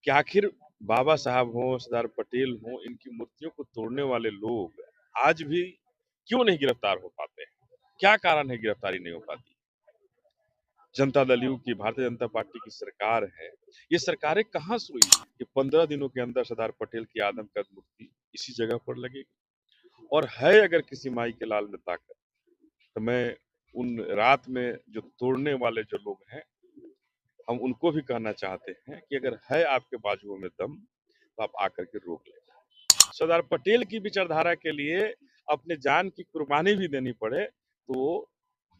कि आखिर बाबा साहब हों, सरदार पटेल हों, इनकी मूर्तियों को तोड़ने वाले लोग आज भी क्यों नहीं गिरफ्तार हो पाते हैं? क्या कारण है गिरफ्तारी नहीं हो पाती? जनता दल यू की भारतीय जनता पार्टी की सरकार है। ये सरकारें कहाँ से हुई कि 15 दिनों के अंदर सरदार पटेल की आदमकद मूर्ति इसी जगह पर लगेगी? और है अगर किसी माई के लाल में ताकत, तो मैं उन रात में जो तोड़ने वाले जो लोग हैं, हम उनको भी कहना चाहते हैं कि अगर है आपके बाजुओं में दम, तो आप आकर के रोक लें। सरदार पटेल की विचारधारा के लिए अपने जान की कुर्बानी भी देनी पड़े, तो वो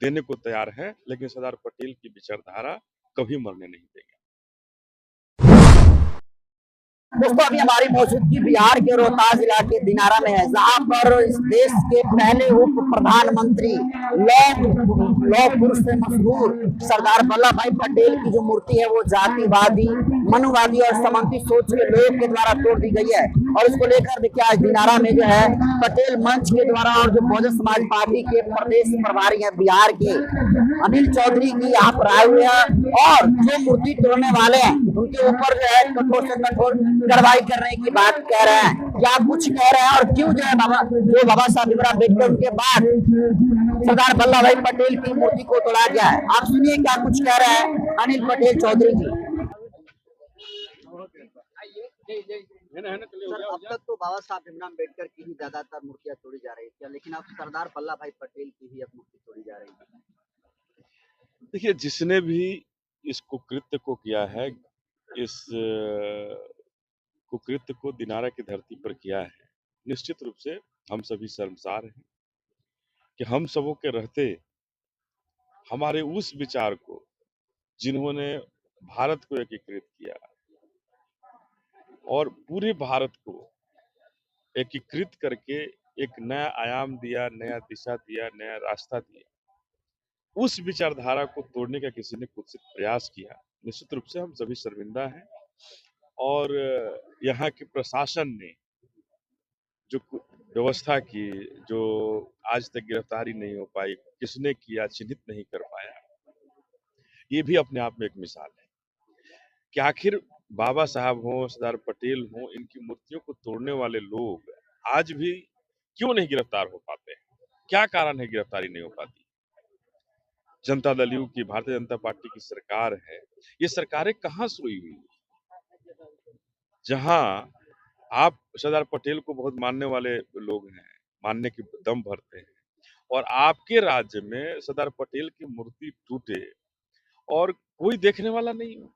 देने को तैयार हैं, लेकिन सरदार पटेल की विचारधारा कभी मरने नहीं देंगे। दोस्तों अभी हमारी मौजूदगी बिहार के रोहतास जिला के दिनारा में है, जहाँ पर इस देश के पहले उप प्रधानमंत्री लौह पुरुष से मशहूर सरदार वल्लभ भाई पटेल की जो मूर्ति है वो जातिवादी, मनुवादी और सामंती सोच के लोग के द्वारा तोड़ दी गई है। और इसको लेकर देखिए आज दिनारा में जो है पटेल मंच के द्वारा और जो बहुजन समाज पार्टी के प्रदेश प्रभारी है बिहार के अनिल चौधरी की यहाँ पर आए हुए हैं और जो मूर्ति तोड़ने वाले हैं उनके ऊपर जो है कठोर से कठोर कार्रवाई करने की बात कह रहे हैं। क्या कुछ कह रहे हैं और क्यों जो है बाबा साहब भीमराव अम्बेडकर के बाद सरदार वल्लभ भाई पटेल की मूर्ति को तोड़ा गया है, आप सुनिए क्या कुछ कह रहे हैं अनिल पटेल चौधरी जी। सर, अब तक तो बाबा साहब भीमराव अम्बेडकर की ही ज्यादातर मूर्तियां तोड़ी जा रही थी, लेकिन अब सरदार वल्लभ भाई पटेल की ही अब मूर्ति तोड़ी जा रही है। देखिए, जिसने भी इस कुकृत्य को किया है, इस कुकृत्य को दिनारा की धरती पर किया है, निश्चित रूप से हम सभी शर्मसार हैं कि हम सबों के रहते हमारे उस विचार को, जिन्होंने भारत को एकीकृत किया और पूरे भारत को एकीकृत करके एक नया आयाम दिया, नया दिशा दिया, नया रास्ता दिया, उस विचारधारा को तोड़ने का किसी ने कुत्सित प्रयास किया। निश्चित रूप से हम सभी शर्मिंदा हैं और यहाँ के प्रशासन ने जो व्यवस्था की, जो आज तक गिरफ्तारी नहीं हो पाई, किसने किया चिन्हित नहीं कर पाया, ये भी अपने आप में एक मिसाल है कि आखिर बाबा साहब हों, सरदार पटेल हों, इनकी मूर्तियों को तोड़ने वाले लोग आज भी क्यों नहीं गिरफ्तार हो पाते हैं? क्या कारण है गिरफ्तारी नहीं हो पाती? जनता दल यू की भारतीय जनता पार्टी की सरकार है। ये सरकारें कहाँ से हुई हुई? जहां आप सरदार पटेल को बहुत मानने वाले लोग हैं, मानने की दम भरते हैं, और आपके राज्य में सरदार पटेल की मूर्ति टूटे और कोई देखने वाला नहीं हो,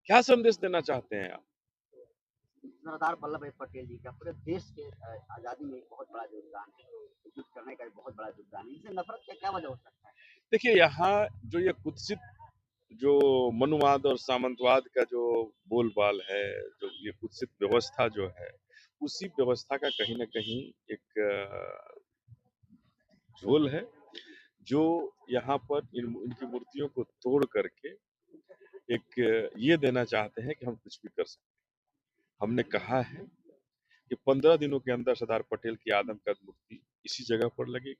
क्या संदेश देना चाहते हैं आप? सरदार वल्लभ भाई पटेल जी का पूरे देश के आजादी में एक बहुत बड़ा योगदान है, युद्ध करने का एक बहुत बड़ा योगदान है। इनसे नफरत का क्या वजह हो सकता है? देखिए, यहाँ जो ये कुत्सित जो मनुवाद और सामंतवाद का जो बोलबाल है, जो ये कुत्सित व्यवस्था जो है, उसी व्यवस्था का कहीं न कहीं एक झोल है, जो यहाँ पर इनकी मूर्तियों को तोड़ करके एक ये देना चाहते हैं कि हम कुछ भी कर सकते हैं। हमने कहा है कि 15 दिनों के अंदर सरदार पटेल की आदमकद मूर्ति इसी जगह पर लगेगी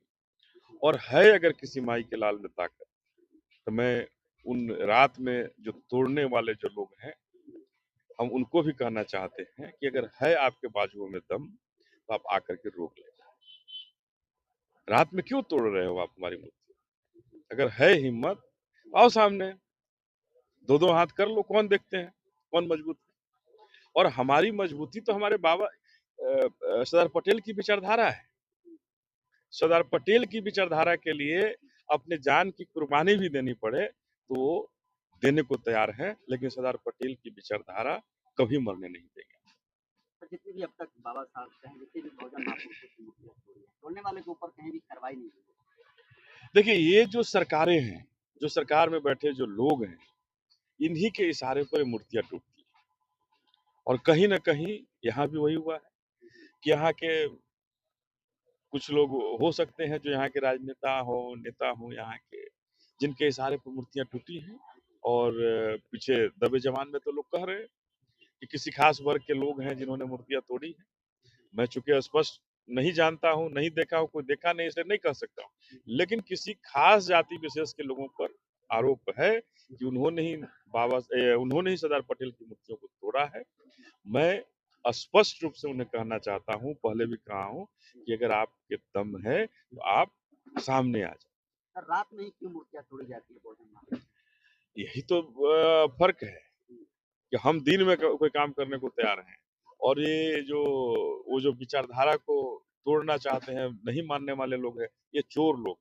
और है अगर किसी माई के लाल में ताकत, तो मैं उन रात में जो तोड़ने वाले जो लोग हैं, हम उनको भी कहना चाहते हैं कि अगर है आपके बाजुओं में दम, तो आप आकर के रोक लें। रात में क्यों तोड़ रहे हो आप हमारी मूर्ति? अगर है हिम्मत, आओ सामने, दो हाथ कर लो, कौन देखते हैं कौन मजबूत है। और हमारी मजबूती तो हमारे बाबा सरदार पटेल की विचारधारा है। सरदार पटेल की विचारधारा के लिए अपने जान की कुर्बानी भी देनी पड़े, तो वो देने को तैयार हैं, लेकिन सरदार पटेल की विचारधारा कभी मरने नहीं देंगे। तो जितनी भी अब तक बाबा साहब चाहे जितनी भी बहुजन महापुरुषों की मूर्तियां तोड़ी है, तोड़ने वाले के ऊपर कहीं भी कार्रवाई नहीं हुई। देखिए, ये जो सरकारें हैं, जो सरकार में बैठे जो लोग हैं, इन्हीं के इशारे पर ये मूर्तियां टूटती हैं। और कहीं न कहीं यहाँ भी वही हुआ है कि यहाँ के कुछ लोग हो सकते हैं जो यहाँ के राजनेता हो, नेता हो यहाँ के, जिनके इशारे पर मूर्तियां टूटी हैं। और पीछे दबे जवान में तो लोग कह रहे हैं कि किसी खास वर्ग के लोग हैं जिन्होंने मूर्तियां तोड़ी हैं। मैं चूंकि स्पष्ट नहीं जानता हूँ, नहीं देखा हूँ, कोई देखा नहीं, इसलिए नहीं कह सकता हूँ, लेकिन किसी खास जाति विशेष के लोगों पर आरोप है कि उन्होंने ही सरदार पटेल की मूर्तियों को तोड़ा है। मैं स्पष्ट रूप से उन्हें कहना चाहता हूं, पहले भी कहा हूं कि अगर आपके दम है तो आप सामने आ जाए। सर रात में ही क्यों मूर्तियां तोड़ी जाती है बोल रहे हैं? यही तो फर्क है कि हम दिन में कोई काम करने को तैयार हैं और ये जो वो जो विचारधारा को तोड़ना चाहते हैं, नहीं मानने वाले लोग हैं, ये चोर लोग,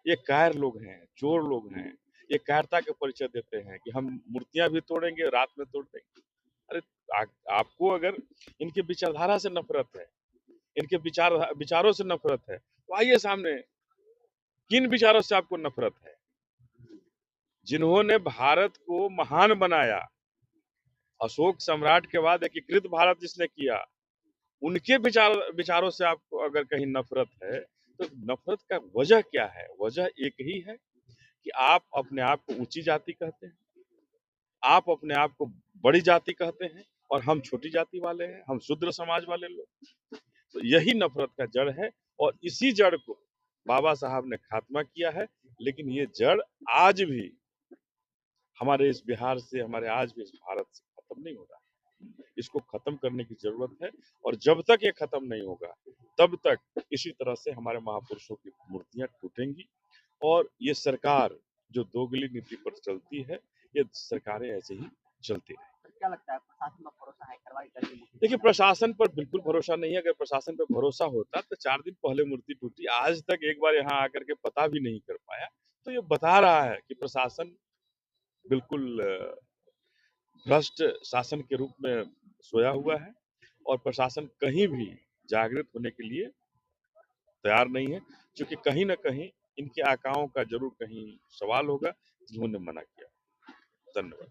ये कायर लोग हैं, चोर लोग हैं। ये कायरता के परिचय देते हैं कि हम मूर्तियां भी तोड़ेंगे, रात में तोड़ देंगे। अरे आपको अगर इनके विचारधारा से नफरत है, इनके विचारों से नफरत है, तो आइए सामने। किन विचारों से आपको नफरत है? जिन्होंने भारत को महान बनाया, अशोक सम्राट के बाद एकीकृत भारत जिसने किया, उनके विचारों से आपको अगर कहीं नफरत है, तो नफरत का वजह क्या है? वजह एक ही है कि आप अपने आप को ऊंची जाति कहते हैं, आप अपने आप को बड़ी जाति कहते हैं और हम छोटी जाति वाले हैं, हम शूद्र समाज वाले लोग। तो यही नफरत का जड़ है और इसी जड़ को बाबा साहब ने खात्मा किया है। लेकिन ये जड़ आज भी हमारे इस बिहार से, हमारे आज भी इस भारत से खत्म नहीं हो रहा है। इसको खत्म करने की जरूरत है और जब तक ये खत्म नहीं होगा, तब तक इसी तरह से हमारे महापुरुषों की मूर्तियां टूटेंगी और ये सरकार जो दोगली नीति पर चलती है, ये सरकारें ऐसे ही चलती रहेंगी। सर क्या लगता है प्रशासन पर भरोसा है, कार्रवाई करके मूर्ति देखिए, प्रशासन पर बिल्कुल भरोसा नहीं है। अगर प्रशासन पर भरोसा होता तो 4 दिन पहले मूर्ति टूटी, आज तक एक बार यहाँ आकर के पता भी नहीं कर पाया। तो ये बता रहा है कि प्रशासन बिल्कुल भ्रष्ट शासन के रूप में सोया हुआ है और प्रशासन कहीं भी जागृत होने के लिए तैयार नहीं है, क्योंकि कहीं न कहीं इनके आकाओं का जरूर कहीं सवाल होगा जिन्होंने मना किया। धन्यवाद।